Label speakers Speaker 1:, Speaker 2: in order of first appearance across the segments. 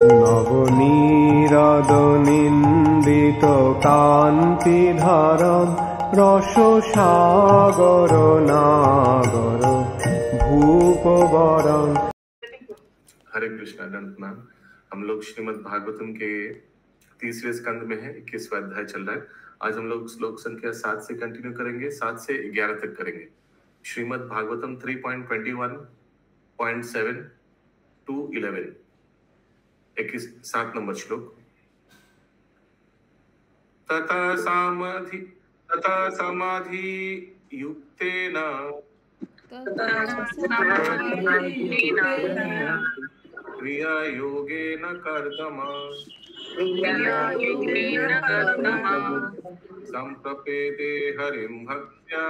Speaker 1: নবনীরাদনিন্দিত কান্তিধারম রসসাগর নাগর ভূপবরম।
Speaker 2: हरे कृष्णा दंडनाम। हम लोग श्रीमद् भागवतम के 30वें स्कंद में है, 21वां अध्याय चल रहा है। आज हम लोग श्लोक संख्या 7 से कंटिन्यू करेंगे, 7 से 11 तक करेंगे। श्रीमद् भागवतम 3.21.7 to 11, 7 नंबर श्लोक। तथा समाधि युक्तेन क्रिया योगेन कर्दम संप्रपेदे हरिं भक्त्या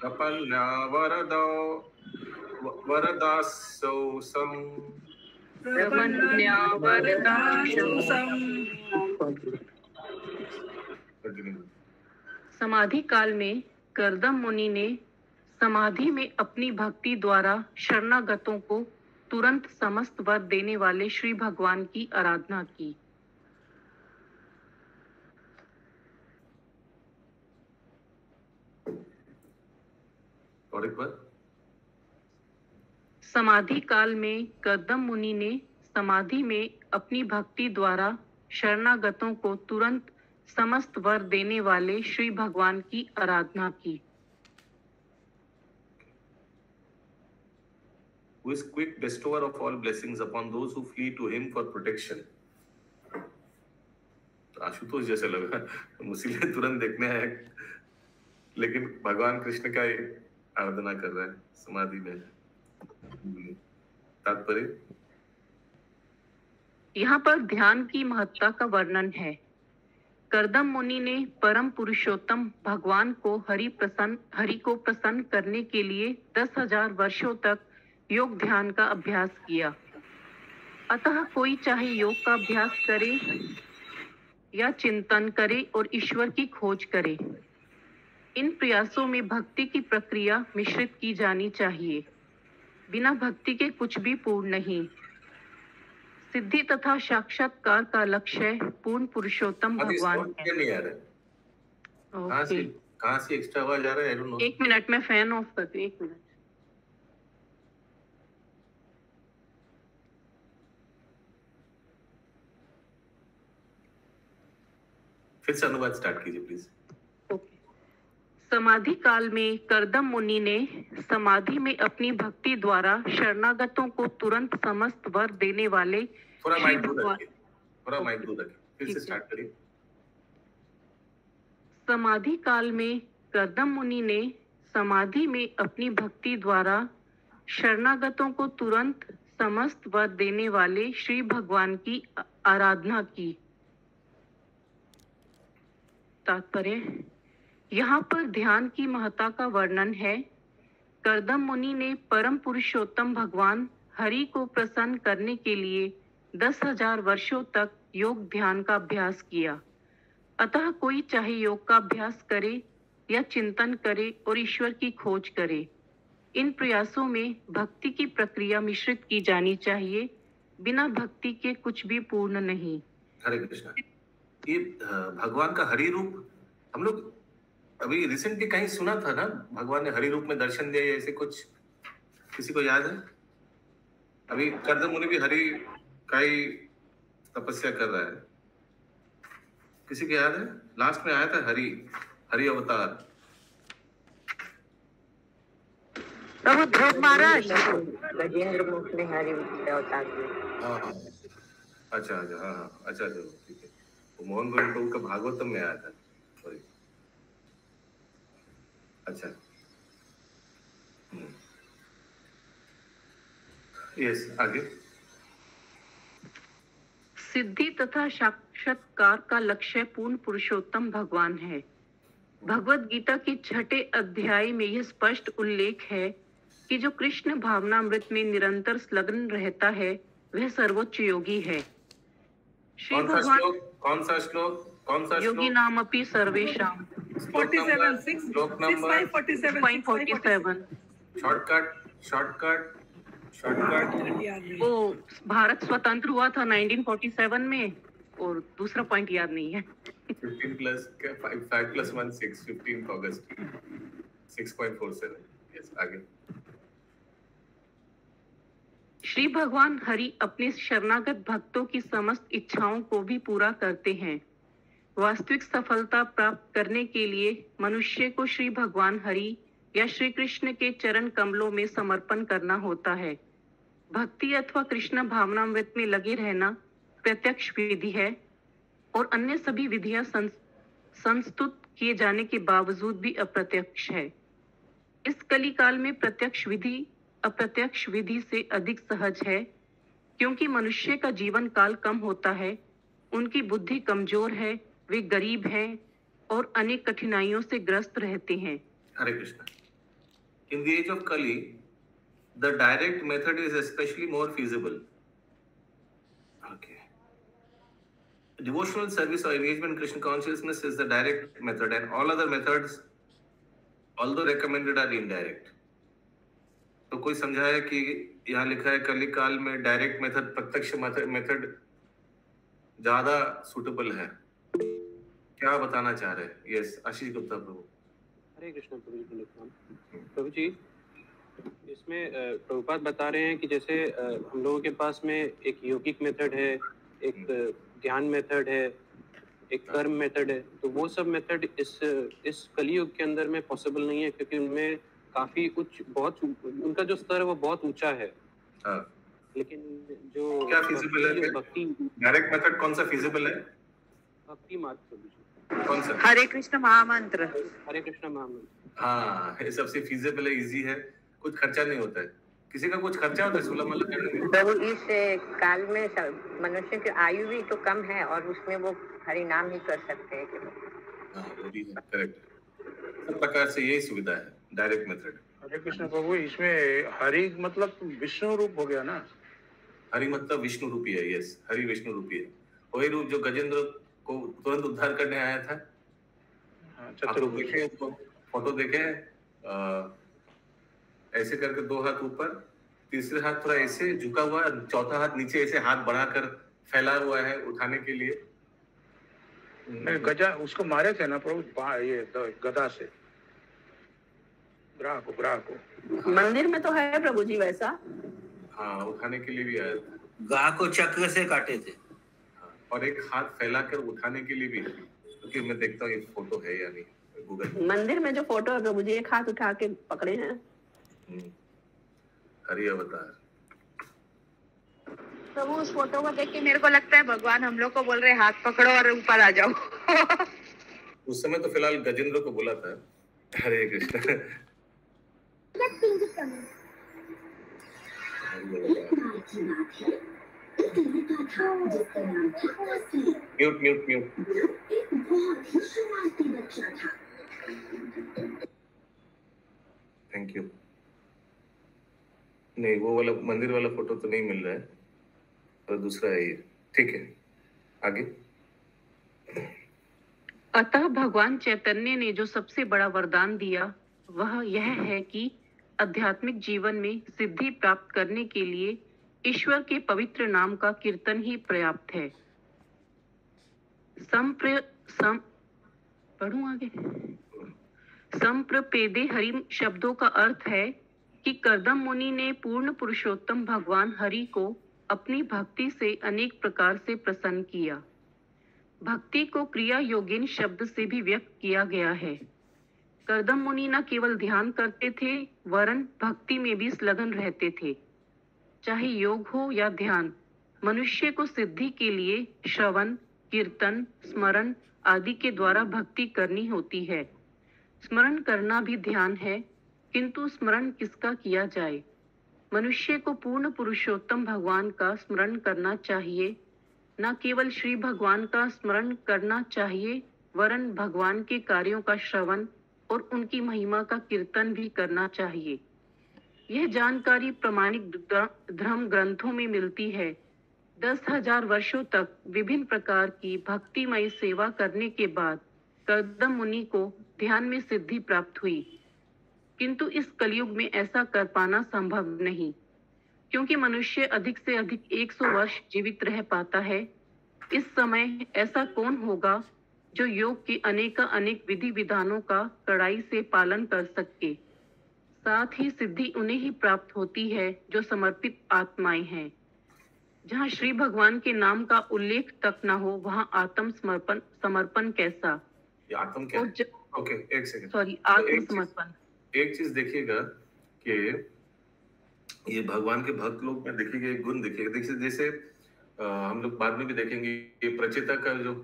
Speaker 2: प्रपन्ना वरदासौ सम।
Speaker 3: समाधि काल में कर्दम मुनि ने समाधि में अपनी भक्ति द्वारा शरणागतों को तुरंत समस्त वर देने वाले श्री भगवान की आराधना की।
Speaker 2: और एक बार।
Speaker 3: समाधि काल में कर्दम मुनि ने समाधि में अपनी भक्ति द्वारा शरणागतों को तुरंत समस्त वर देने वाले श्री भगवान की आराधना की।
Speaker 2: Who is quick bestower of all blessings upon those who flee to him for protection। Ashutosh जैसे लगा, मुझे तुरंत देखने आया, लेकिन भगवान कृष्ण का आराधना कर रहा है समाधि में। तात्पर्य
Speaker 3: यहाँ पर ध्यान की महत्ता का वर्णन है। कर्दम मुनि ने परम पुरुषोत्तम भगवान को हरि को प्रसन्न करने के लिए 10,000 वर्षों तक योग ध्यान का अभ्यास किया। अतः कोई चाहे योग का अभ्यास करे या चिंतन करे और ईश्वर की खोज करे, इन प्रयासों में भक्ति की प्रक्रिया मिश्रित की जानी चाहिए। बिना भक्ति के कुछ भी पूर्ण नहीं। सिद्धि तथा साक्षात्कार का लक्ष्य पूर्ण पुरुषोत्तम भगवान है।
Speaker 2: कहाँ से एक्स्ट्रा आवाज आ रहा है?
Speaker 3: 1 मिनट में फैन ऑफ करती हूँ, 1 मिनट।
Speaker 2: फिर से अनुवाद स्टार्ट कीजिए प्लीज।
Speaker 3: समाधि काल में कर्दम मुनि ने समाधि में अपनी भक्ति द्वारा शरणागतों को तुरंत समस्त वर देने वाले
Speaker 2: थोड़ा माइक दूर रखिए, फिर से स्टार्ट करिए।
Speaker 3: समाधि काल में कर्दम मुनि ने समाधि में अपनी भक्ति द्वारा शरणागतों को तुरंत समस्त वर देने वाले श्री भगवान की आराधना की। तात्पर्य यहाँ पर ध्यान की महत्ता का वर्णन है। कर्दम मुनि ने परम पुरुषोत्तम भगवान हरि को प्रसन्न करने के लिए 10,000 वर्षों तक योग ध्यान का अभ्यास किया। अतः कोई चाहे योग का अभ्यास करे या चिंतन करे और ईश्वर की खोज करे, इन प्रयासों में भक्ति की प्रक्रिया मिश्रित की जानी चाहिए। बिना भक्ति के कुछ भी पूर्ण नहीं।
Speaker 2: हरे कृष्णा। ये भगवान का हरि रूप हम लोग अभी रिसेंटली कहीं सुना था ना, भगवान ने हरि रूप में दर्शन दिया, ऐसे कुछ किसी को याद है? अभी कर्दम मुनि भी हरि का ही तपस्या कर रहा है, किसी को याद है? लास्ट में आया था हरि अवतार।
Speaker 3: प्रभु ध्रुव महाराज
Speaker 4: गजेंद्र मुख ने हरि अवतार किया।
Speaker 2: हाँ, अच्छा, ठीक है। वो मोहन गोविंद प्रभु का भागवतम में आया था। सॉरी, अच्छा। यस, आगे।
Speaker 3: सिद्धि तथा साक्षात्कार का लक्ष्य पूर्ण पुरुषोत्तम भगवान है। भगवत गीता के 6ठे अध्याय में यह स्पष्ट उल्लेख है कि जो कृष्ण भावनामृत में निरंतर संलग्न रहता है वह सर्वोच्च योगी है। श्री भगवान
Speaker 2: कौन सा श्लोक?
Speaker 3: योगी नाम अपि सर्वेशाम।
Speaker 2: 47
Speaker 3: शॉर्टकट।
Speaker 2: शॉर्टकट
Speaker 3: वो भारत स्वतंत्र हुआ था 1947 में, और दूसरा पॉइंट याद नहीं है।
Speaker 2: 15 प्लस 5 प्लस 1 6 15 अगस्त 6.47। यस, आगे।
Speaker 3: श्री भगवान हरि अपने शरणागत भक्तों की समस्त इच्छाओं को भी पूरा करते हैं। वास्तविक सफलता प्राप्त करने के लिए मनुष्य को श्री भगवान हरि या श्री कृष्ण के चरण कमलों में समर्पण करना होता है। भक्ति अथवा कृष्ण भावनामृत में लगे रहना प्रत्यक्ष विधि है, और अन्य सभी विधियां संस्तुत किए जाने के बावजूद भी अप्रत्यक्ष है। इस कली काल में प्रत्यक्ष विधि अप्रत्यक्ष विधि से अधिक सहज है, क्योंकि मनुष्य का जीवन काल कम होता है, उनकी बुद्धि कमजोर है, वे गरीब हैं और अनेक कठिनाइयों से ग्रस्त रहते हैं।
Speaker 2: हरे Krishna. In the age of Kali, the direct method is especially more feasible. Okay. Devotional service or engagement in Krishna consciousness is the direct method, and all other methods, although recommended, are indirect. तो कोई समझाया कि यहाँ लिखा है कली काल में डायरेक्ट मेथड, प्रत्यक्ष मेथड ज्यादा सुटेबल है। क्या बताना चाह रहे हैं? यस, आशीष गुप्ता प्रभु।
Speaker 5: हरे कृष्ण प्रभु जी। प्रभु जी, इसमें प्रभुपाद बता रहे हैं कि जैसे हम लोगों के पास में एक योगिक मेथड है, एक ध्यान मेथड है, एक कर्म मेथड है, तो वो सब मेथड इस कलियुग के अंदर में पॉसिबल नहीं है, क्योंकि उनमें काफी उनका जो स्तर है वो बहुत ऊंचा है।
Speaker 2: हाँ।
Speaker 5: लेकिन जो
Speaker 2: क्या फिजिबल है?
Speaker 5: भक्ति
Speaker 2: डायरेक्ट मेथड कौन सा फिजिबल है?
Speaker 5: भक्ति मार्ग प्रभु जी।
Speaker 2: कौन सा?
Speaker 4: हरे कृष्ण महामंत्र।
Speaker 5: हरे कृष्ण महामंत्र।
Speaker 2: हाँ, ये सबसे फिजिबल है, इजी है, कुछ खर्चा नहीं होता है। किसी का कुछ खर्चा होता है सुलभ मतलब करने में?
Speaker 4: प्रभु, इस काल में मनुष्य की आयु भी तो कम है, और उसमें वो हरि नाम ही कर सकते हैं केवल।
Speaker 2: हाँ, वो भी है, करेक्ट। सब प्रकार से यही सुविधा है, डायरेक्ट मेथड।
Speaker 6: हरे कृष्ण प्रभु, इसमें हरि मतलब विष्णु रूप हो गया ना?
Speaker 2: हरि मतलब विष्णु रूपी है। यस, हरि विष्णु रूपी है। वही रूप जो गजेंद्र को तुरंत उद्धार करने आया था। आप लोग देखे उसको, फोटो देखे, ऐसे करके 2 हाथ ऊपर, तीसरे हाथ थोड़ा ऐसे झुका हुआ, चौथा हाथ नीचे ऐसे हाथ बढ़ाकर फैला हुआ है उठाने के लिए।
Speaker 6: गजा उसको मारे थे ना प्रभु, ये गदा से ग्राह को।
Speaker 7: मंदिर में तो है प्रभु जी वैसा।
Speaker 2: हाँ, उठाने के लिए भी आया था।
Speaker 8: गाय को चक्र से काटे थे।
Speaker 2: हाँ, और एक हाथ फैलाकर उठाने के लिए भी, क्योंकि मैं देखता हूँ ये फोटो है या नहीं गूगल।
Speaker 7: मंदिर में जो फोटो है प्रभु जी, एक हाथ उठा के पकड़े हैं।
Speaker 2: हरि अवतार।
Speaker 9: प्रभु, उस फोटो को देख के मेरे को लगता है भगवान हम लोग को बोल रहे हाथ पकड़ो और ऊपर आ जाओ।
Speaker 2: उस समय तो फिलहाल गजेंद्र को बोला था। हरे कृष्ण। म्यूट। Thank you. नहीं, वो वाला मंदिर वाला फोटो तो नहीं मिल रहा है, और दूसरा है ये। ठीक है, आगे।
Speaker 3: अतः भगवान चैतन्य ने जो सबसे बड़ा वरदान दिया वह यह है कि आध्यात्मिक जीवन में सिद्धि प्राप्त करने के लिए ईश्वर के पवित्र नाम का कीर्तन ही पर्याप्त है। पढ़ूं आगे। संप्रपेदे हरि शब्दों का अर्थ है कि कर्दम मुनि ने पूर्ण पुरुषोत्तम भगवान हरि को अपनी भक्ति से अनेक प्रकार से प्रसन्न किया। भक्ति को क्रिया योगिन शब्द से भी व्यक्त किया गया है। कर्दम मुनि न केवल ध्यान करते थे, वरन भक्ति में भी संलग्न रहते थे। चाहे योग हो या ध्यान, मनुष्य को सिद्धि के लिए श्रवण, कीर्तन, स्मरण आदि के द्वारा भक्ति करनी होती है। स्मरण करना भी ध्यान है, किंतु स्मरण किसका किया जाए? मनुष्य को पूर्ण पुरुषोत्तम भगवान का स्मरण करना चाहिए। न केवल श्री भगवान का स्मरण करना चाहिए, वरन भगवान के कार्यों का श्रवण और उनकी महिमा का कीर्तन भी करना चाहिए। यह जानकारी प्रामाणिक धर्म ग्रंथों में मिलती है। 10,000 वर्षों तक विभिन्न प्रकार की भक्तिमय सेवा करने के बाद कर्दम मुनि को ध्यान में सिद्धि प्राप्त हुई, किंतु इस कलयुग में ऐसा कर पाना संभव नहीं। क्योंकि मनुष्य अधिक से अधिक 100 वर्ष जीवित रह पाता है, इस समय ऐसा कौन होगा जो योग की अनेक विधि विधानों का कड़ाई से पालन कर सके। साथ ही सिद्धि उन्हें ही प्राप्त होती है जो समर्पित आत्माएं हैं। जहाँ श्री भगवान के नाम का उल्लेख तक न हो, वहाँ आत्म समर्पण कैसा।
Speaker 2: ये आत्म क्या है? ओके, एक सेकंड,
Speaker 3: सॉरी, आत्म समर्पण।
Speaker 2: एक चीज देखिएगा कि ये भगवान के भक्त लोग में देखिएगा एक गुण देखिएगा। देखिए जैसे हम लोग बाद में भी देखेंगे, ये प्रचेता का जो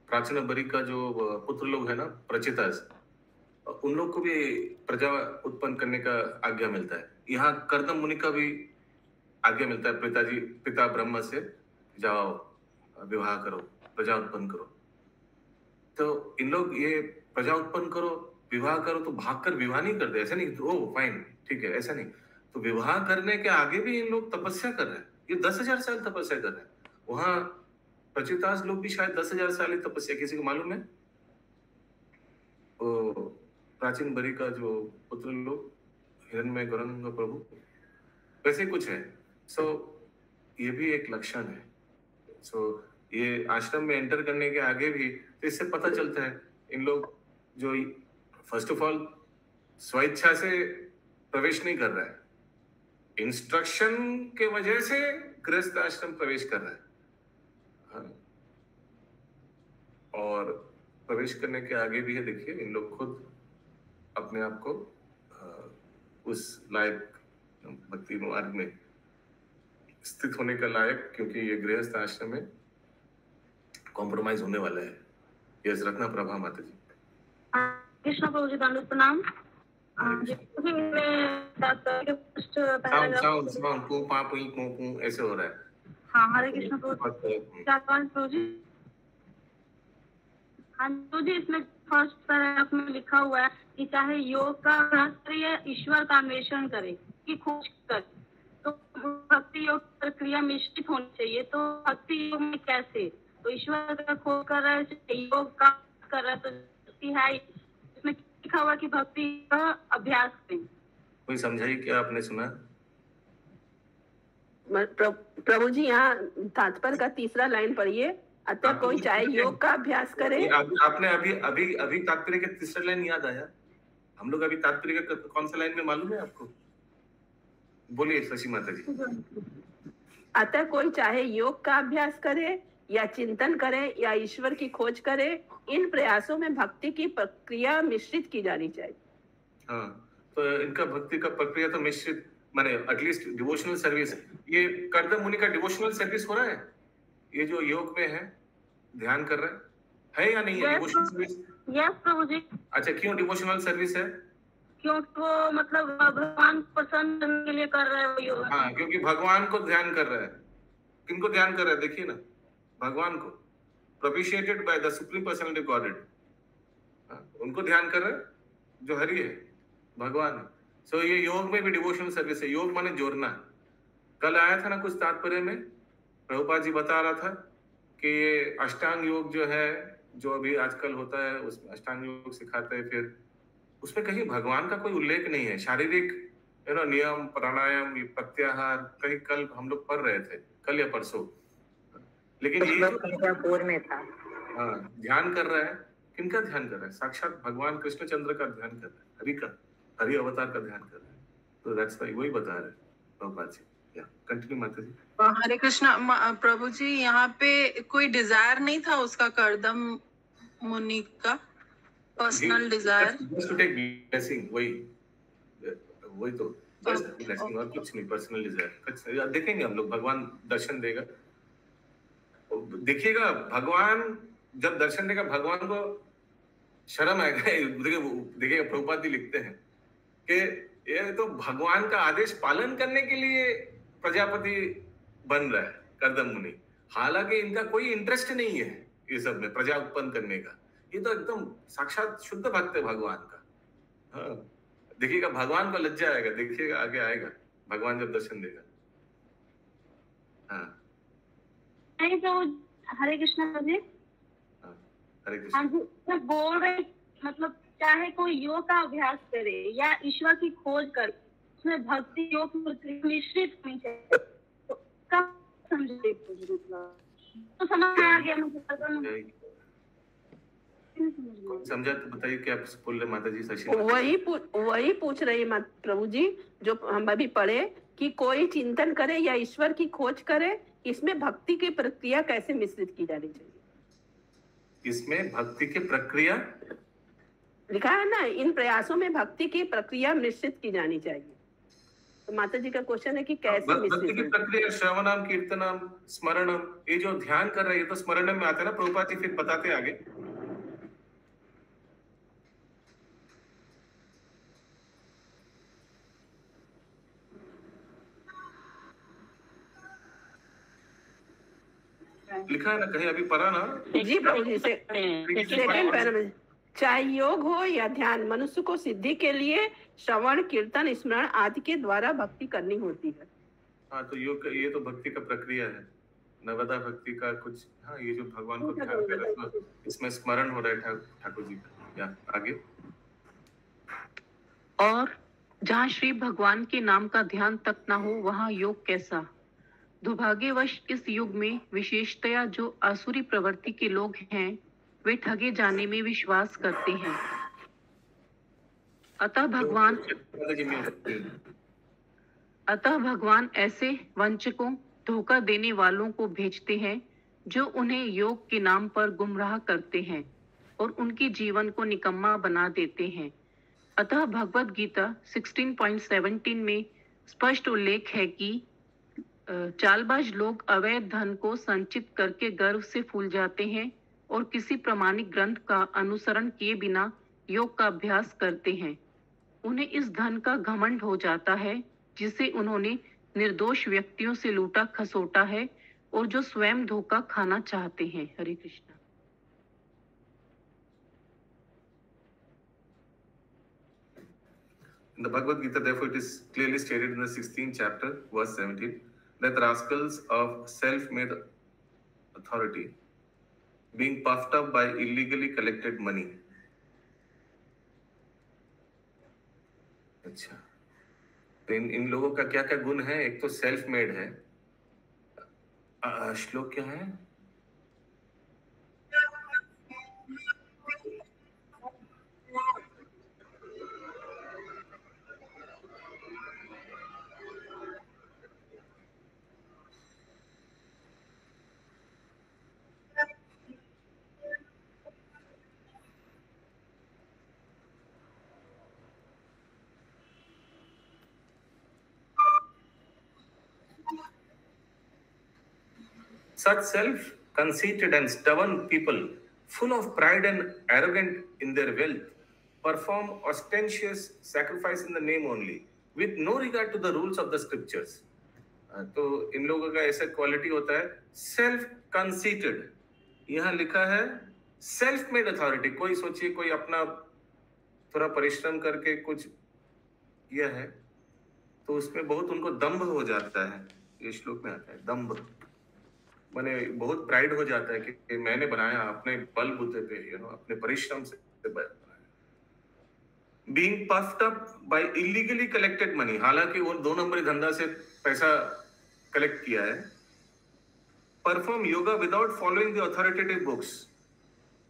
Speaker 2: प्राचीन बरी का जो पुत्र लोग है ना, प्रचेता, उन लोग को भी प्रजा उत्पन्न करने का आज्ञा मिलता है। यहाँ कर्दम मुनि का भी आज्ञा मिलता है, पिता ब्रह्मा से, जाओ विवाह करो, प्रजा उत्पन्न करो। तो इन लोग ये प्रजा उत्पन्न करो, विवाह करो, तो भागकर विवाह नहीं करते, ऐसा नहीं, ओ फाइन ठीक है, ऐसा नहीं। तो विवाह करने के आगे भी इन लोग तपस्या कर रहे हैं। ये 10,000 साल तपस्या कर रहे हैं। वहां प्रचितास लोग भी शायद 10,000 साल ही तपस्या, किसी को मालूम है? वो प्राचीन बरी का जो पुत्र लोग, हिरण्मय गौरंग प्रभु, वैसे कुछ है। सो ये भी एक लक्षण है। सो ये आश्रम में एंटर करने के आगे भी, तो इससे पता चलता है इन लोग जो फर्स्ट ऑफ ऑल स्वेच्छा से प्रवेश नहीं कर रहा है, इंस्ट्रक्शन के वजह से गृहस्थ आश्रम प्रवेश कर रहा है। हाँ। और प्रवेश करने के आगे भी है, देखिए इन लोग खुद अपने आप को उस लायक भक्ति मार्ग में स्थित होने का लायक, क्योंकि ये गृहस्थ आश्रम में कॉम्प्रोमाइज होने वाला है। यस, रत्ना प्रभा माता जी।
Speaker 10: कृष्ण प्रभु जी, दंड प्रणाम। ऐसे हो रहा है। हाँ, हरे कृष्ण प्रभु जी। हाँ जी, इसमें फर्स्ट पैराग्राफ में लिखा हुआ है कि चाहे योग का अभ्यास करे या ईश्वर का अन्वेषण करे कि खोज करे, तो भक्ति योग प्रक्रिया मिश्रित होनी चाहिए। तो भक्ति योग में कैसे, तो ईश्वर का खोज कर रहा है, योग का कर रहा है, तो है इसमें लिखा हुआ कि भक्ति का अभ्यास करें।
Speaker 2: कोई समझाइए, क्या आपने सुना?
Speaker 7: प्रभु जी, यहाँ तात्पर्य का तीसरा लाइन पढ़िए। अतः कोई चाहे योग का अभ्यास करे।
Speaker 2: आपने अभी तात्पर्य के तीसरा लाइन याद आया? हम लोग अभी तात्पर्य का कौन सा लाइन में मालूम है आपको? बोलिए शशि माता जी।
Speaker 7: अतः कोई चाहे योग का अभ्यास करे या चिंतन करे या ईश्वर की खोज करे, इन प्रयासों में भक्ति की प्रक्रिया मिश्रित की जानी चाहिए।
Speaker 2: हाँ, तो इनका भक्ति का प्रक्रिया तो मिश्रित, माने एटलीस्ट डिवोशनल सर्विस। ये कर्दम मुनि का डिवोशनल सर्विस हो रहा है, ये जो योग में है, ध्यान कर रहा है या नहीं है? Devotional service.
Speaker 10: यस प्रभु जी।
Speaker 2: अच्छा, क्यों डिवोशनल सर्विस है?
Speaker 10: क्योंकि वो मतलब भगवान को प्रसन्न करने के लिए कर रहे हैं वो योग।
Speaker 2: हाँ, क्योंकि भगवान को ध्यान कर रहा है। किनको ध्यान कर रहा है? देखिए ना, भगवान को, propitiated by the supreme personality of godhead, उनको ध्यान कर रहा है, जो हरि है, भगवान है। सो ये योग में भी डिवोशनल सर्विस है। योग माने जोड़ना। कल आया था ना कुछ तात्पर्य में, प्रभुपाद जी बता रहा था कि ये अष्टांग योग जो है, जो अभी आजकल होता है, उसमें अष्टांग योग सिखाते हैं, फिर उसमें कहीं भगवान का कोई उल्लेख नहीं है। शारीरिक नियम, प्राणायाम, प्रत्याहार, कहीं कल हम लोग पढ़ रहे थे, कल या परसों। लेकिन ये
Speaker 4: पूर्व में था।
Speaker 2: हाँ, ध्यान कर रहा है। किनका ध्यान कर रहा है? साक्षात भगवान कृष्णचंद्र का ध्यान कर रहा है, हरि का, हरि अवतार का ध्यान कर रहा है। तो दैट्स व्हाई वही बता रहे हैं प्रभुपाद जी। कंटिन्यू माता जी।
Speaker 11: हरे कृष्ण प्रभु जी, यहाँ पे कोई डिजायर नहीं था उसका, कर्दम मुनि का personal desire,
Speaker 2: just to take blessing, वही तो जस्ट ब्लेसिंग, और कुछ नहीं। पर्सनल डिजायर देखेंगे हम लोग, भगवान दर्शन देगा। देखिएगा, भगवान जब दर्शन देगा, भगवान को शर्म आएगा। देखिएगा, प्रभुपाद जी लिखते हैं कि ये तो भगवान का आदेश पालन करने के लिए प्रजापति बन रहा है कर्दम मुनि। हालांकि इनका कोई इंटरेस्ट नहीं है ये सब में, प्रजा उत्पन्न करने का। ये तो एकदम साक्षात शुद्ध भक्त है भगवान का। हाँ, देखिएगा, भगवान को लज्जा आएगा। देखिएगा, आगे आएगा भगवान जब दर्शन देगा। हाँ,
Speaker 10: नहीं तो हरे कृष्ण जी।
Speaker 2: हरे कृष्ण।
Speaker 10: हाँ जी, मैं बोल रही, मतलब चाहे कोई योग का अभ्यास करे या ईश्वर की खोज करे, उसमें भक्ति योग प्रक्रिया मिश्रित होनी चाहिए। तो क्या समझे? तो समझ में आ गया मुझे।
Speaker 2: समझा तो बताइए क्या बोल रहे माता जी? शशि
Speaker 7: वही पूछ रही प्रभु जी जो हम अभी पढ़े कि कोई चिंतन करे या ईश्वर की खोज करे, इसमें भक्ति की प्रक्रिया कैसे मिश्रित की जानी चाहिए?
Speaker 2: इसमें भक्ति की प्रक्रिया
Speaker 7: लिखा है ना, इन प्रयासों में भक्ति की प्रक्रिया मिश्रित की जानी चाहिए। तो माता जी का क्वेश्चन है कि कैसे
Speaker 2: भक्ति की प्रक्रिया श्रवणम, कीर्तनम, स्मरणम, ये जो ध्यान कर रहे हैं तो स्मरणम में आता है ना। प्रभुपाद जी फिर बताते आगे। लिखा है ना कहीं, अभी पढ़ा ना
Speaker 7: जी प्रभु जी से सेकंड पैरा में, चाहे योग हो या ध्यान, मनुष्य को सिद्धि के लिए श्रवण, कीर्तन, स्मरण आदि के द्वारा भक्ति करनी होती है।
Speaker 2: हाँ, तो योग ये तो भक्ति का प्रक्रिया है, नवदा भक्ति का कुछ। हाँ, ये जो भगवान को ध्यान कर रहे हैं इसमें स्मरण हो रहा है ठाकुर जी का। या आगे।
Speaker 3: और जहाँ श्री भगवान के नाम का ध्यान तक ना हो वहाँ योग कैसा? दुर्भाग्यवश इस युग में विशेषतया जो आसुरी प्रवृत्ति के लोग हैं वे ठगे जाने में विश्वास करते हैं। अतः भगवान ऐसे वंचकों, धोखा देने वालों को भेजते हैं जो उन्हें योग के नाम पर गुमराह करते हैं और उनके जीवन को निकम्मा बना देते हैं। अतः भगवत गीता 16.17 में स्पष्ट उल्लेख है कि चालबाज लोग अवैध धन को संचित करके गर्व से फूल जाते हैं और किसी प्रमाणिक ग्रंथ का अनुसरण किए बिना योग का अभ्यास करते हैं। उन्हें इस धन का घमंड हो जाता है जिसे उन्होंने निर्दोष व्यक्तियों से लूटा खसोटा है और जो स्वयं धोखा खाना चाहते हैं। हरे Krishna.
Speaker 2: In the Bhagavad Gita, therefore, it is clearly stated in the 16th chapter, verse 17, that the rascals of self-made authority, being puffed up by illegally collected money. अच्छा, तो इन लोगों का क्या क्या गुण है? एक तो सेल्फ मेड है। श्लोक क्या है? Such self-conceited and stubborn people, full of pride and arrogant in their wealth, perform ostentatious sacrifice in the name only, with no regard to the rules of the scriptures. तो इन लोगों का ऐसा quality होता है सेल्फ कंसीटेड। यहाँ लिखा है self made authority. कोई सोचिए कोई अपना थोड़ा परिश्रम करके कुछ किया है तो उसमें बहुत उनको दंभ हो जाता है। ये श्लोक में आता है दंभ, माने बहुत प्राइड हो जाता है कि मैंने बनाया अपने बल बुद्धि पे, अपने परिश्रम से बनाया। Being puffed up by illegally collected money, हालांकि वो 2 नंबरी धंधा से पैसा कलेक्ट किया है। Perform yoga without following the authoritative books.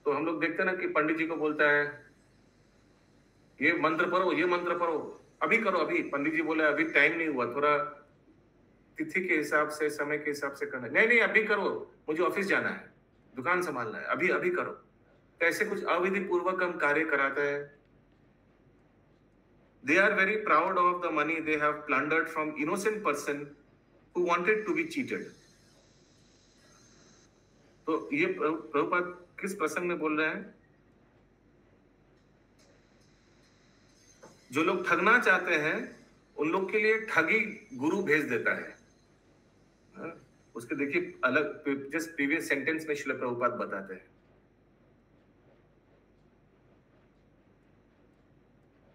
Speaker 2: तो हम लोग देखते हैं ना कि पंडित जी को बोलता है ये मंत्र पढ़ो, ये मंत्र पढ़ो, अभी करो, अभी। पंडित जी बोले अभी टाइम नहीं हुआ, थोड़ा तिथि के हिसाब से, समय के हिसाब से करना। नहीं अभी करो, मुझे ऑफिस जाना है, दुकान संभालना है, अभी करो। तो ऐसे कुछ अविधि पूर्वक हम कार्य कराते हैं। They are very proud of the money they have plundered from innocent person who wanted to be cheated. तो ये प्रभुपाद किस प्रसंग में बोल रहे हैं? जो लोग ठगना चाहते हैं उन लोग के लिए ठगी गुरु भेज देता है। उसके देखिए अलग जस्ट प्रीवियस सेंटेंस में श्रील प्रभुपाद बताते हैं।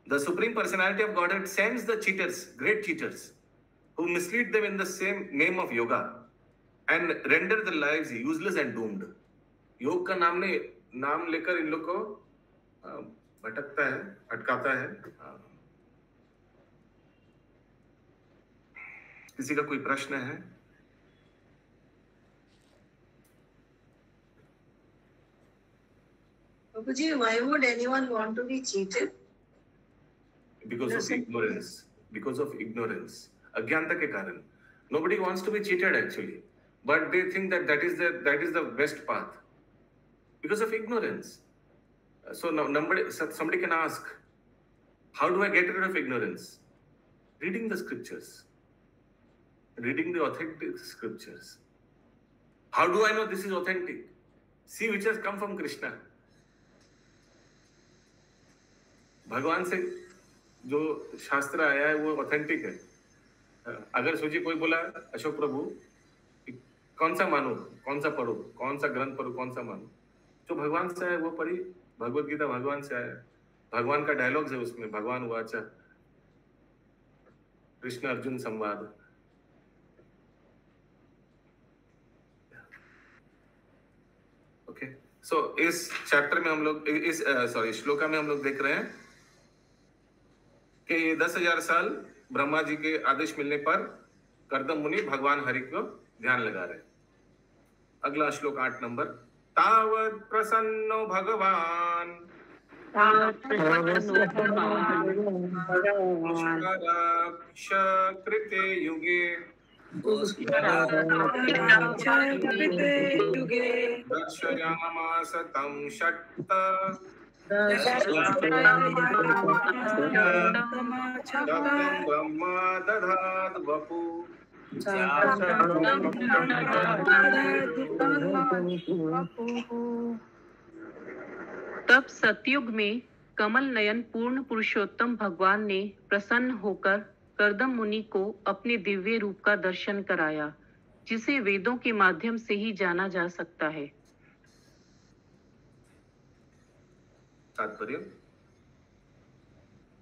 Speaker 2: The Supreme Personality of Godhead sends the cheaters, great cheaters, who mislead them in the same name of yoga and render their lives useless and doomed. योग का नाम लेकर इन लोग को भटकता है, भटकाता है। किसी का कोई प्रश्न है?
Speaker 12: Babuji, why would anyone want to be cheated?
Speaker 2: Because of ignorance. Because of ignorance. अज्ञानता के कारण. Nobody wants to be cheated actually, but they think that that is the best path. Because of ignorance. So now somebody can ask, how do I get rid of ignorance? Reading the scriptures. Reading the authentic scriptures. How do I know this is authentic? See which has come from Krishna. भगवान से जो शास्त्र आया है वो authentic है. अगर सोचिए कोई बोला अशोक प्रभु कौन सा मानो, कौन सा पढ़ो, कौन सा ग्रंथ पढ़ो, कौन सा मानो, जो भगवान से आया वो पढ़ी. भगवत गीता भगवान से आया, भगवान का डायलॉग्स है उसमें. भगवान वाचा, कृष्ण अर्जुन संवाद. ओके, सो इस चैप्टर में हम लोग इस श्लोका में हम लोग देख रहे हैं कि ये 10,000 साल ब्रह्मा जी के आदेश मिलने पर कर्दम मुनि भगवान हरि को ध्यान लगा रहे. अगला श्लोक 8 नंबर. तावत् प्रसन्नो भगवान कृते युगे दर्शयामास तं षट् ब्रह्मा दधात् वपु.
Speaker 3: तब सतयुग में कमल नयन पूर्ण पुरुषोत्तम भगवान ने प्रसन्न होकर कर्दम मुनि को अपने दिव्य रूप का दर्शन कराया, जिसे वेदों के माध्यम से ही जाना जा सकता है.
Speaker 2: तात्पर्य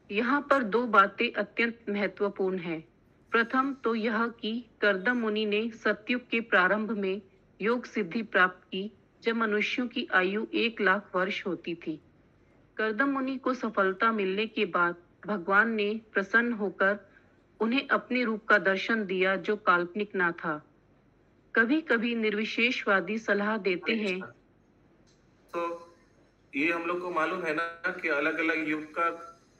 Speaker 3: यहाँ पर दो बातें अत्यंत महत्वपूर्ण हैं. प्रथम तो यह कि कर्दम मुनि ने सतयुग के प्रारंभ में योग सिद्धि प्राप्त की, जब मनुष्यों की आयु 1 लाख वर्ष होती थी. कर्दम मुनि को सफलता मिलने के बाद भगवान ने प्रसन्न होकर उन्हें अपने रूप का दर्शन दिया, जो काल्पनिक ना था. कभी कभी निर्विशेषवादी सलाह देते हैं.
Speaker 2: तो ये हम लोग को मालूम है ना कि अलग अलग युग का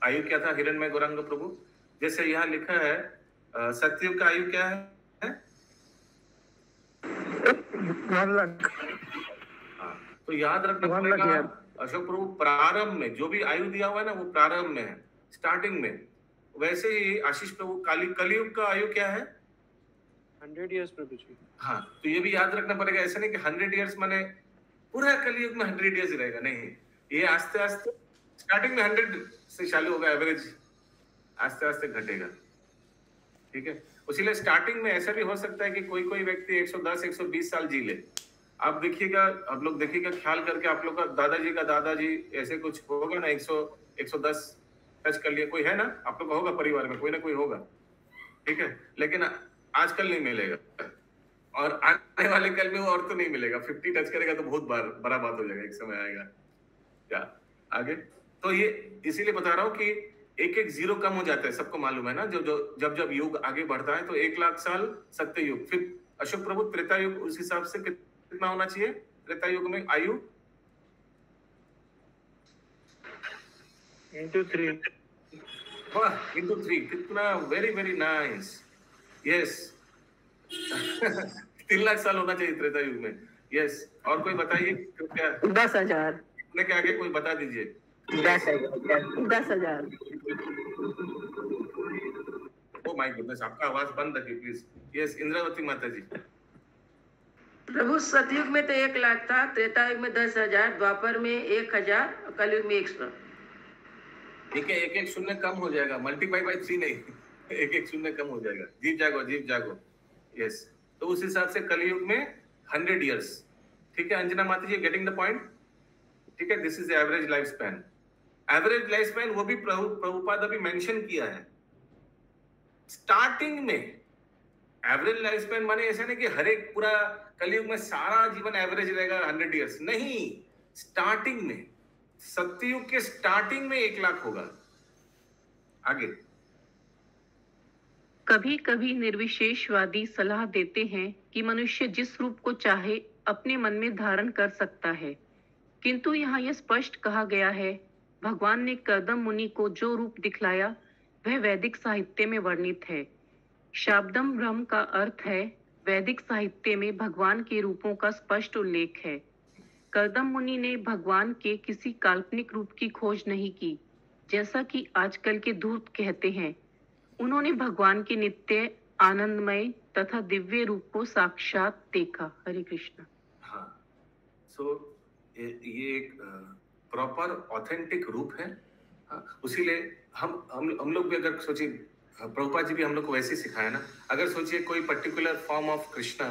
Speaker 2: आयु क्या था. हिरण्मय गौरांग प्रभु, जैसे यहाँ लिखा है सतयुग का आयु क्या है?
Speaker 6: 1 लाख.
Speaker 2: तो याद रखना पड़ेगा अशोक प्रभु, प्रारंभ में जो भी आयु दिया हुआ है ना वो प्रारंभ में है, स्टार्टिंग में. वैसे ही आशीष प्रभु कलयुग का आयु क्या है?
Speaker 5: 100 इयर्स प्रभु जी.
Speaker 2: हाँ, तो ये भी याद रखना पड़ेगा. ऐसा नहीं कि 100 इयर्स माने पूरा कलयुग में 100 इयर्स रहेगा, नहीं. ये आस्ते आस्ते स्टार्टिंग में 100 से चालू होगा, एवरेज आस्ते आस्ते घटेगा. ठीक है, उसीलिए स्टार्टिंग में ऐसा भी हो सकता है कि कोई कोई व्यक्ति 110 120 साल जी ले. आप देखिएगा, आप लोग देखिएगा, ख्याल करके आप लोग का दादाजी ऐसे कुछ होगा ना, 110 टच कर लिया. कोई है ना आप लोग का, होगा परिवार में कोई ना कोई होगा. ठीक है, लेकिन आजकल नहीं मिलेगा और आने वाले कल में वो और तो नहीं मिलेगा. 50 टच करेगा तो बहुत बड़ा बात हो जाएगा, एक समय आएगा. क्या आगे? तो ये इसीलिए बता रहा हूँ कि एक जीरो कम हो जाता है, सबको मालूम है ना. जब युग आगे बढ़ता है तो 1 लाख साल सत्य युग. फिर अशोक प्रभु त्रेता युग, उस हिसाब से कितना होना चाहिए त्रेता युग में आयु?
Speaker 6: into 3.
Speaker 2: वाह, into 3. कितना very very nice. Yes, 3 lakh साल होना चाहिए त्रेता युग में. यस, और कोई बताइए क्या?
Speaker 7: 10,000.
Speaker 2: अपने के आगे कोई बता दीजिए.
Speaker 7: 10,000.
Speaker 2: ओ माय गुडनेस, आपका आवाज बंद रखिए प्लीज. यस, इंद्रावती माता जी.
Speaker 12: प्रभु सतयुग में तो 1 लाख था, त्रेता युग में 10,000, द्वापर में 1,000, कलयुग में 100.
Speaker 2: ठीक है, 1 शून्य कम हो जाएगा, मल्टीप्लाई बाय 3 नहीं. 1 शून्य कम हो जाएगा. जीव जागो. यस, तो उस हिसाब से कलयुग में 100 इयर्स. ठीक है अंजना माता जी, गेटिंग द पॉइंट. ठीक है, this is average life span. Average life span वो भी प्रभुपाद अभी मेंशन किया है स्टार्टिंग में. एवरेज लाइफ स्पैन माने ऐसा नहीं कि हर एक पूरा कलयुग में सारा जीवन एवरेज रहेगा 100 इयर्स, नहीं. स्टार्टिंग में, सत्ययुग के स्टार्टिंग में 1 लाख होगा. आगे
Speaker 3: कभी कभी निर्विशेषवादी सलाह देते हैं कि मनुष्य जिस रूप को चाहे अपने मन में धारण कर सकता है, किंतु यहाँ यह स्पष्ट कहा गया है, भगवान ने कर्दम मुनि को जो रूप दिखलाया वह वैदिक साहित्य में वर्णित है। शाब्दम ब्रह्म का अर्थ है वैदिक साहित्य में भगवान के रूपों का स्पष्ट उल्लेख है। कर्दम मुनि ने भगवान के किसी काल्पनिक रूप की खोज नहीं की, जैसा कि आजकल के धूर्त कहते हैं। उन्होंने भगवान के नित्य आनंदमय तथा दिव्य रूप को साक्षात देखा। हरे कृष्ण।
Speaker 2: हाँ, सो ये एक प्रॉपर ऑथेंटिक रूप है। हाँ, उसीलिए हम लोग भी अगर सोचिए, प्रभुपाद जी भी हम लोग को वैसे ही सिखाया ना। अगर सोचिए कोई पर्टिकुलर फॉर्म ऑफ कृष्णा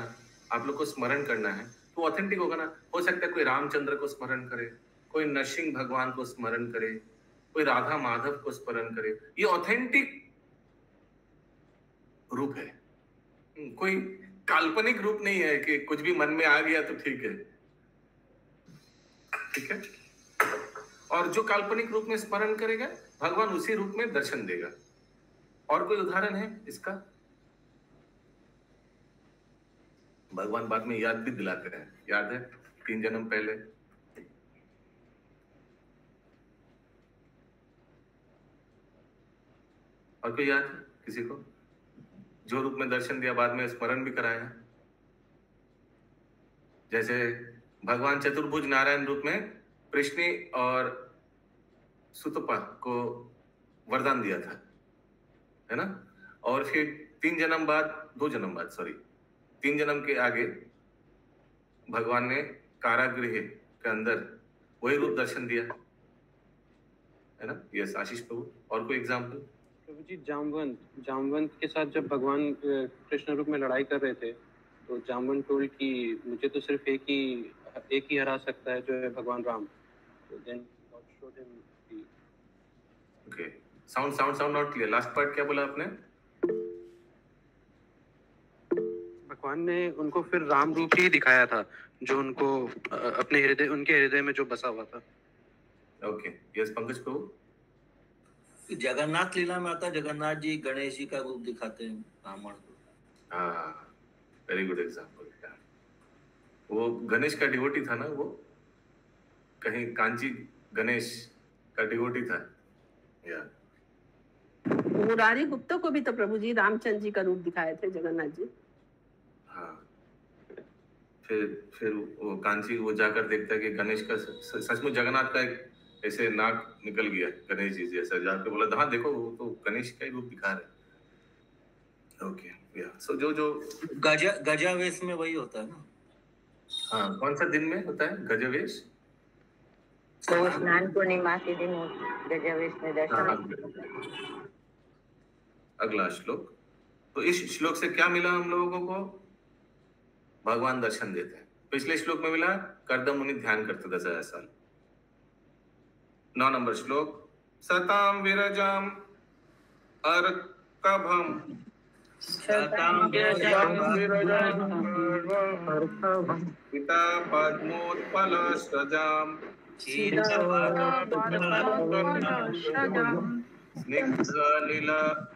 Speaker 2: आप लोग को स्मरण करना है तो ऑथेंटिक होगा ना। हो सकता है कोई रामचंद्र को स्मरण करे, कोई नरसिंह भगवान को स्मरण करे, कोई राधा माधव को स्मरण करे। ये ऑथेंटिक रूप है, कोई काल्पनिक रूप नहीं है कि कुछ भी मन में आ गया तो ठीक है। ठीक है, और जो काल्पनिक रूप में स्मरण करेगा भगवान उसी रूप में दर्शन देगा। और कोई उदाहरण है इसका? भगवान बाद में याद भी दिलाते हैं, याद है 3 जन्म पहले। और कोई याद है किसी को जो रूप में दर्शन दिया बाद में स्मरण भी कराया? जैसे भगवान चतुर्भुज नारायण रूप में कृष्ण और सुतपा को वरदान दिया था, है ना। और फिर 3 जन्म के आगे भगवान ने कारागृह के अंदर वही रूप दर्शन दिया, है ना। यस आशीष प्रभु, और कोई एग्जाम्पल?
Speaker 5: प्रभु जी, जामवंत के साथ जब भगवान कृष्ण रूप में लड़ाई कर रहे थे तो जामवंत टोल्ड कि मुझे तो सिर्फ एक ही हरा सकता है, जो है भगवान राम। तो then God showed him the
Speaker 2: okay, sound not clear. Last part क्या बोला आपने?
Speaker 5: भगवान ने उनको फिर राम रूप ही दिखाया था, जो उनको उनके हृदय में जो बसा हुआ था।
Speaker 2: ओके, यस पंकज प्रभु।
Speaker 8: जगन्नाथ लीला में आता है, जगन्नाथ जी गणेश जी का रूप दिखाते हैं ब्राह्मण को।
Speaker 2: हाँ, वेरी गुड एग्जाम्पल। वो गणेश का डिवोटी था ना, वो कहीं कांची गणेश का डिवोटी था। या
Speaker 7: मुरारी गुप्ता को भी तो प्रभु जी रामचंद्र जी का रूप दिखाए थे जगन्नाथ जी।
Speaker 2: हाँ, फिर वो कांची वो जाकर देखता है कि गणेश का सचमुच जगन्नाथ का एक ऐसे नाक निकल गया गणेश जी जैसा, जाके बोला हाँ देखो वो तो गणेश का ही रूप दिखा रहे। ओके, या सो जो
Speaker 8: गजावेश में वही होता है ना।
Speaker 2: हाँ, कौन सा दिन में होता है गजवेश?
Speaker 4: तो स्नान पूर्णिमा के दिन गजवेश में दर्शन।
Speaker 2: अगला श्लोक। तो इस श्लोक से क्या मिला हम लोगों को? भगवान दर्शन देते हैं। पिछले श्लोक में मिला कर्दम मुनि ध्यान करते 10,000 साल। 9 नंबर श्लोक। सताम विरजाम अर्कभम पिता पद्मोत्पल सजाम स्निग्ध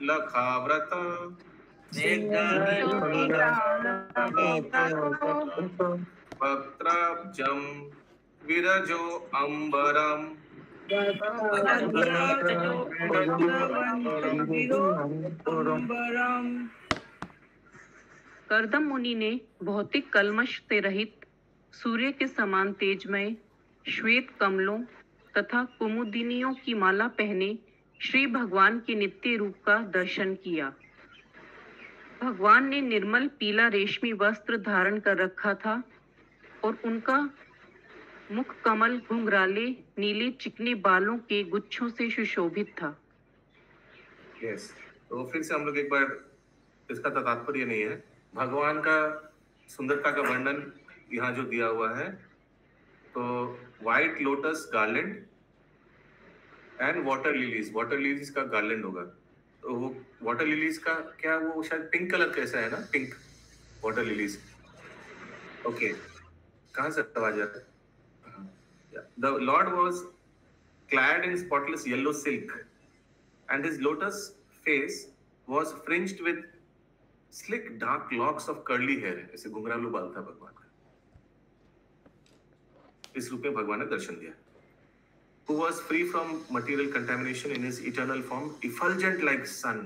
Speaker 2: लखाव्रत वक्त्राब्जम विरजो अंबरम
Speaker 3: कर्दम मुनि ने भौतिक कलमश से रहित सूर्य के समान तेजमय श्वेत कमलों तथा कुमुदिनियों की माला पहने श्री भगवान के नित्य रूप का दर्शन किया। भगवान ने निर्मल पीला रेशमी वस्त्र धारण कर रखा था और उनका मुख कमल घुंघराले नीले चिकने बालों के गुच्छों से सुशोभित था।
Speaker 2: यस, तो फिर से हम लोग एक बार, इसका तात्पर्य नहीं है, भगवान का सुंदरता का वर्णन यहाँ जो दिया हुआ है, तो white lotus garland and water lilies का गार्लैंड होगा। तो वो वाटर लिलीज का क्या, वो शायद पिंक कलर कैसा है ना, पिंक वाटर लिलीज। ओके, कहाँ से आवाज आता है? The Lord was clad in spotless yellow silk, and his lotus face was fringed with sleek dark locks of curly hair, ऐसे घुंघरालू बाल था भगवान का। इस रूप में भगवान ने दर्शन दिया। Who was free from material contamination in his eternal form, effulgent like sun,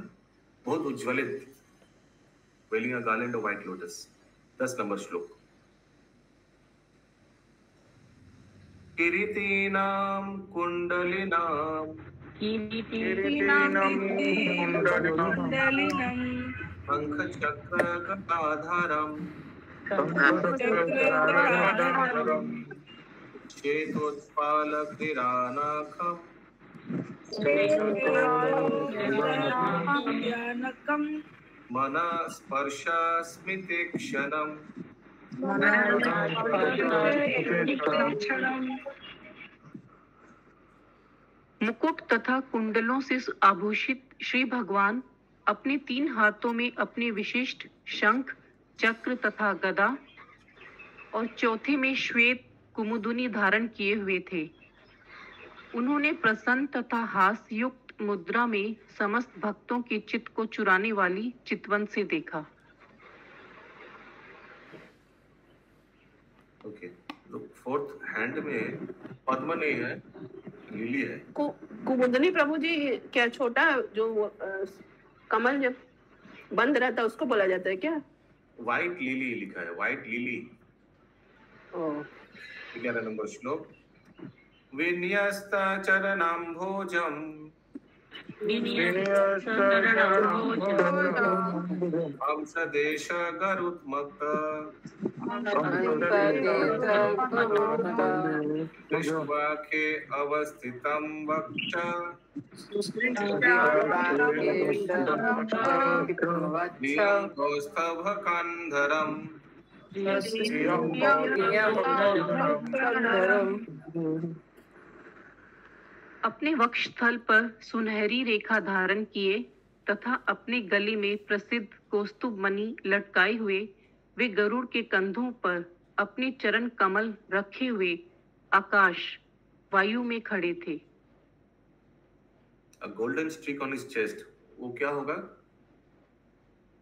Speaker 2: बहुत उज्ज्वलित, wearing a garland of white lotus। 10 number श्लोक। किरीटीनां कुंडलिनां शंख चक्र गदाधरं श्वेतोत्पालकिरानकं मनः स्पर्शस्मितीक्षणम्
Speaker 3: मुकुट तथा कुंडलों से आभूषित श्री भगवान अपने 3 हाथों में अपने विशिष्ट शंख, चक्र तथा गदा और चौथे में श्वेत कुमुदुनी धारण किए हुए थे। उन्होंने प्रसन्न तथा हास्य युक्त मुद्रा में समस्त भक्तों के चित्त को चुराने वाली चितवन से देखा।
Speaker 2: ओके, तो 4th हैंड में पद्म नहीं है, लिली है।
Speaker 7: कुमुदनी प्रभु जी क्या छोटा जो कमल जब बंद रहता है उसको बोला जाता है क्या?
Speaker 2: व्हाइट लिली लिखा है, व्हाइट लिली। 11 नंबर श्लोक। विन्यस्त चरणाम्भोजम् हंसदेश गरुत्मक्त विश्वाखे अवस्थितं वक्ष कौस्तभकन्धरम्
Speaker 3: अपने वक्षस्थल पर सुनहरी रेखा धारण किए तथा अपने गले में प्रसिद्ध कौस्तुभ मणि लटकाए हुए वे गरुड़ के कंधों पर अपने चरण कमल रखे हुए आकाश वायु में खड़े थे।
Speaker 2: A golden streak on his chest, वो क्या होगा?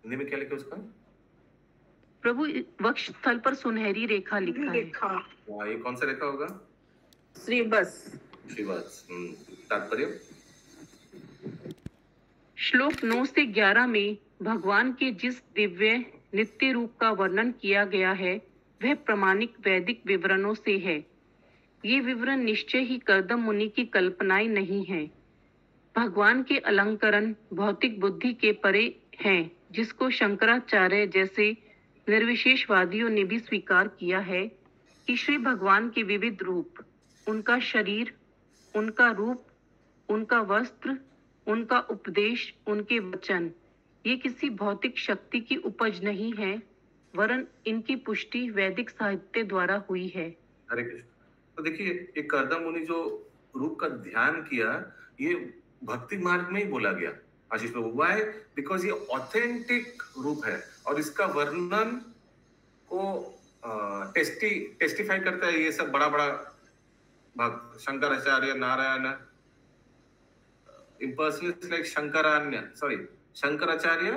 Speaker 2: हिंदी में क्या लिखा उसका?
Speaker 3: प्रभु वक्षस्थल पर सुनहरी रेखा लिखा है।
Speaker 2: ये कौन सा रेखा होगा?
Speaker 7: श्रीवत्स।
Speaker 2: तात्पर्य?
Speaker 3: श्लोक 9 से 11 में भगवान के जिस दिव्य नित्य रूप का वर्णन किया गया है वह प्रामाणिक वैदिक विवरणों से है। ये विवरण निश्चय ही कर्दम मुनि की कल्पनाएं नहीं है। भगवान के अलंकरण भौतिक बुद्धि के परे हैं, जिसको शंकराचार्य जैसे निर्विशेषवादियों ने भी स्वीकार किया है कि श्री भगवान के विविध रूप, उनका शरीर, उनका रूप, उनका वस्त्र, उनका उपदेश, उनके वचन, ये किसी भौतिक शक्ति की उपज नहीं है, वरन इनकी पुष्टि वैदिक साहित्य द्वारा हुई है।
Speaker 2: हरे कृष्ण। तो देखिए, ये कर्दम मुनि जो रूप का ध्यान किया, ये भक्ति मार्ग में ही बोला गया आशीष प्रभु। व्हाई? बिकॉज ये ऑथेंटिक रूप है और इसका वर्णन को टेस्टिफाई करता है ये सब बड़ा बड़ा भक्त, शंकराचार्य, नारायण, impersonalists like शंकराचार्य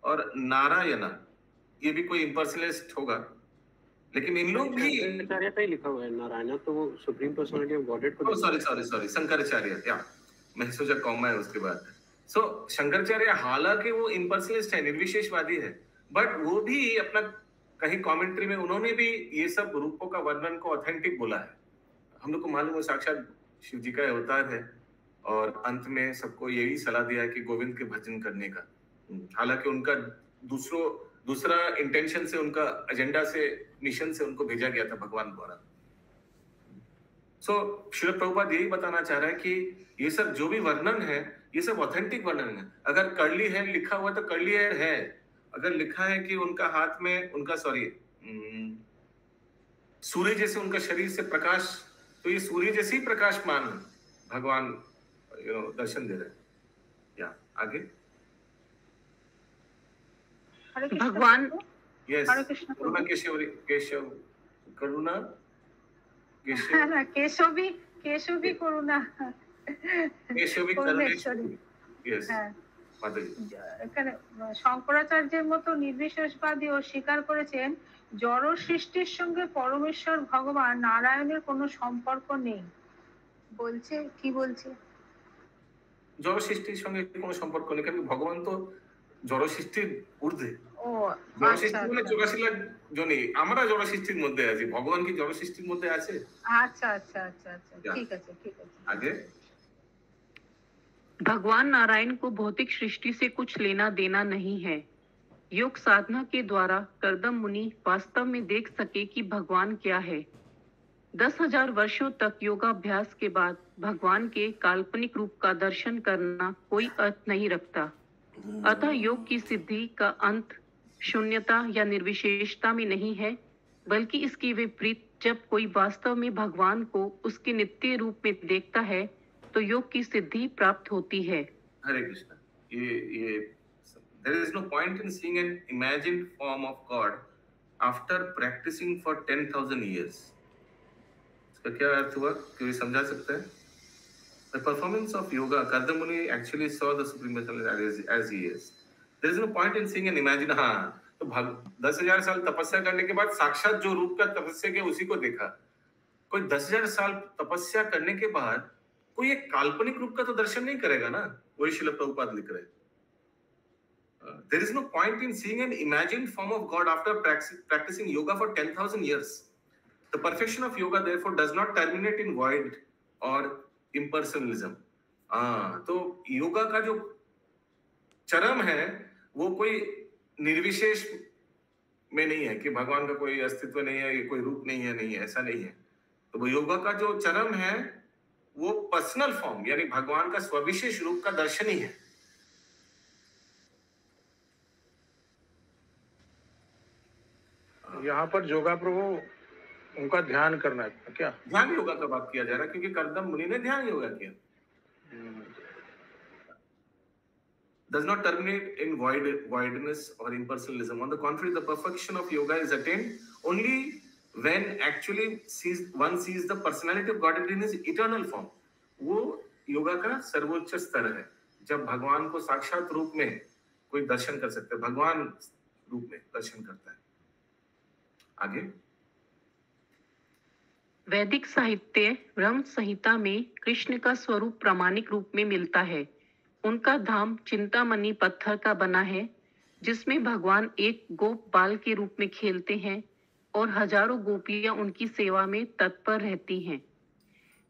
Speaker 2: और नारायण, ये भी कोई impersonalist होगा, लेकिन इन लोग भी
Speaker 5: शंकराचार्य का ही लिखा हुआ है। नारायण तो वो सुप्रीम पर्सनालिटी ऑफ गॉडहेड को।
Speaker 2: सॉरी शंकराचार्य, या मैं सोचा कॉमा है उसके बाद। सो शंकराचार्य हालांकि वो impersonalist है, निर्विशेषवादी है, बट वो भी अपना कहीं कमेंट्री में उन्होंने भी ये सब रूपों का वर्णन को ऑथेंटिक बोला है। हम लोग को मालूम है साक्षात शिव जी का अवतार है और अंत में सबको यही सलाह दिया है कि गोविंद के भजन करने का। हालांकि उनका दूसरा इंटेंशन से, उनका एजेंडा से, मिशन से उनको भेजा गया था भगवान द्वारा। सो श्रील प्रभुपाद यही बताना चाह रहा है कि ये सब जो भी वर्णन है ये सब ऑथेंटिक वर्णन है। अगर कर्ली हेयर लिखा हुआ तो कर्ली हेयर है, अगर लिखा है कि उनका हाथ में उनका सूर्य जैसे उनका शरीर से प्रकाश, तो ये सूर्य जैसे ही प्रकाशमान भगवान दर्शन दे रहे हैं। या आगे
Speaker 3: भगवान
Speaker 2: यस करुणा केशव करुणा केशवी करुणेश्वरी यस। মাতাজি
Speaker 13: এখানে শঙ্করাচার্যের মতো নির্বিশেষবাদীও স্বীকার করেছেন জড় সৃষ্টির সঙ্গে পরমেশ্বর ভগবান নারায়ণের কোনো সম্পর্ক নেই। বলছে কি বলছে?
Speaker 2: জড় সৃষ্টির সঙ্গে কোনো সম্পর্ক নেই, কারণ ভগবান তো জড় সৃষ্টির ঊর্ধ্বে।
Speaker 13: ও
Speaker 2: জড়
Speaker 13: আচ্ছা
Speaker 2: সৃষ্টি মানে 84 লাখ জনই, আমরা জড় সৃষ্টির মধ্যে আছি, ভগবান কি জড় সৃষ্টির মধ্যে আছে?
Speaker 13: আচ্ছা আচ্ছা আচ্ছা আচ্ছা ঠিক আছে ঠিক আছে।
Speaker 2: আগে
Speaker 3: भगवान नारायण को भौतिक सृष्टि से कुछ लेना देना नहीं है। योग साधना के द्वारा करदम मुनि वास्तव में देख सके कि भगवान क्या है। 10,000 वर्षों तक योगाभ्यास के बाद भगवान के काल्पनिक रूप का दर्शन करना कोई अर्थ नहीं रखता। अतः योग की सिद्धि का अंत शून्यता या निर्विशेषता में नहीं है, बल्कि इसके विपरीत जब कोई वास्तव में भगवान को उसके नित्य रूप में देखता है तो योग की सिद्धि प्राप्त होती है।
Speaker 2: हरे कृष्णा। ये there is no point in seeing an imagined form of God after practicing for 10,000 years. इसका क्या अर्थ हुआ? कोई समझा सकता है? The performance of yoga, Kardam Muni actually saw the Supreme Personality as he is. There is no point in seeing an imagined, हाँ तो 10,000 साल तपस्या करने के बाद साक्षात जो रूप का तपस्या किया उसी को देखा। कोई 10,000 साल तपस्या करने के बाद कोई एक काल्पनिक रूप का तो दर्शन नहीं करेगा ना, वही श्रील प्रभुपाद लिख रहे हैं। There is no point in seeing an imagined form of God after practicing yoga for 10,000 years. The perfection of yoga therefore does not terminate in void or impersonalism. तो योगा का जो चरम है वो कोई निर्विशेष में नहीं है कि भगवान का कोई अस्तित्व नहीं है, कोई रूप नहीं है, ऐसा नहीं है। तो वो योगा का जो चरम है वो पर्सनल फॉर्म यानी भगवान का स्वविशेष रूप का दर्शन ही है।
Speaker 6: यहाँ पर जोगा प्रभु उनका ध्यान करना है क्या?
Speaker 2: ध्यान योगा का बात किया जा रहा है क्योंकि करदम मुनि ने ध्यान योगा किया। Does not terminate in voidness or impersonalism. On the contrary, the perfection of yoga is attained only when actually one sees the personality of God in his eternal form. वो योगा का सर्वोच्च स्तर है जब भगवान को साक्षात रूप में कोई दर्शन कर सकते हैं, भगवान रूप में दर्शन करता है। आगे
Speaker 3: वैदिक साहित्य ब्रह्म संहिता में कृष्ण का स्वरूप प्रामाणिक रूप में मिलता है। उनका धाम चिंतामणि पत्थर का बना है जिसमें भगवान एक गोप बाल के रूप में खेलते हैं और हजारों गोपियां उनकी सेवा में तत्पर रहती हैं।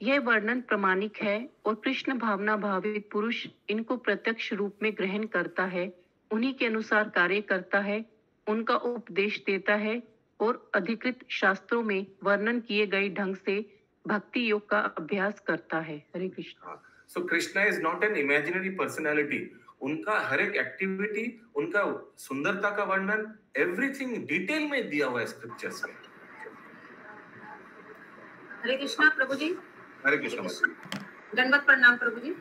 Speaker 3: यह वर्णन प्रामाणिक है और कृष्ण भावना भावित पुरुष इनको प्रत्यक्ष रूप में ग्रहण करता है, उन्हीं के अनुसार कार्य करता है, उनका उपदेश देता है और अधिकृत शास्त्रों में वर्णन किए गए ढंग से भक्ति योग का अभ्यास करता है। हरे Krishna.
Speaker 2: So Krishna is not an imaginary personality. उनका हर एक एक्टिविटी, उनका सुंदरता का वर्णन, एवरीथिंग डिटेल में दिया हुआ है स्क्रिप्चर्स में।
Speaker 14: हरे कृष्णा प्रभु जी।
Speaker 2: हरे कृष्णा।
Speaker 14: दंडवत प्रणाम प्रभु जी।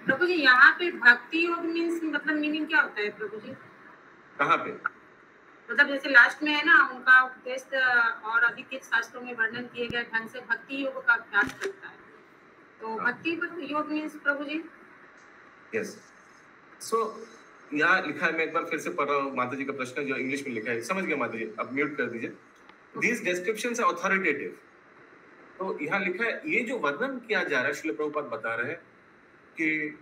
Speaker 14: प्रभु जी यहाँ पे भक्ति योग मीन्स मतलब मीनिंग क्या होता है प्रभु जी?
Speaker 2: कहाँ पे?
Speaker 14: मतलब जैसे लास्ट में है ना उनका उपदेश और अधिकृत शास्त्रों में वर्णन किए गए ढंग से भक्ति योग का अभ्यास करता है, तो भक्ति योग मीन्स प्रभु जी?
Speaker 2: यस। सो यहाँ लिखा है, मैं एक बार फिर से पढ़ रहा हूँ माता जी का प्रश्न जो इंग्लिश में लिखा है, समझ गया माता जी? अब म्यूट कर दीजिए। These descriptions are authoritative. तो यहाँ लिखा है, ये जो वर्णन किया जा रहा है, श्रील प्रभुपाद बता रहे हैं कि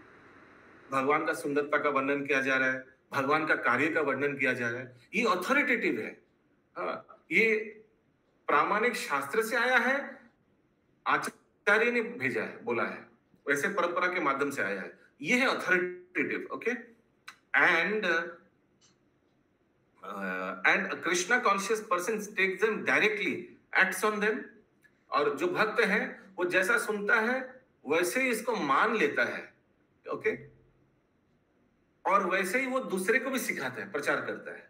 Speaker 2: भगवान का सुंदरता का वर्णन किया जा रहा है, भगवान का कार्य का वर्णन किया जा रहा है, ये ऑथोरिटेटिव है। ये प्रामाणिक शास्त्र से आया है, आचार्य ने भेजा है, बोला है, वैसे परंपरा के माध्यम से आया है, ये है authoritative. Okay. And Krishna conscious person takes them directly, acts on them, और जो भक्त है वो जैसा सुनता है वैसे ही इसको मान लेता है। ओके। और वैसे ही वो दूसरे को भी सिखाता है, प्रचार करता है।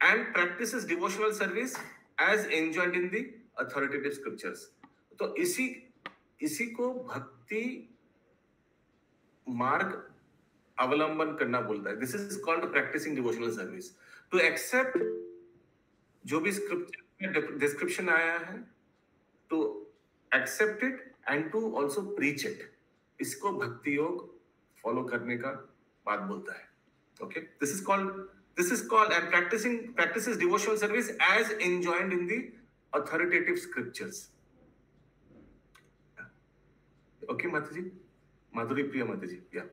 Speaker 2: And practises devotional service as enjoyed in the authoritative scriptures. तो इसी को भक्ति मार्ग अवलंबन करना बोलता है। This is called practising devotional service. To accept जो भी स्क्रिप्चर में डिस्क्रिप्शन आया है, to accept it and to also preach it इसको भक्ति योग फॉलो करने का बात बोलता है. Okay, this is called and practices devotional service as enjoined in the authoritative scriptures. Okay, Mataji, Madhuri Priya Mataji, yeah.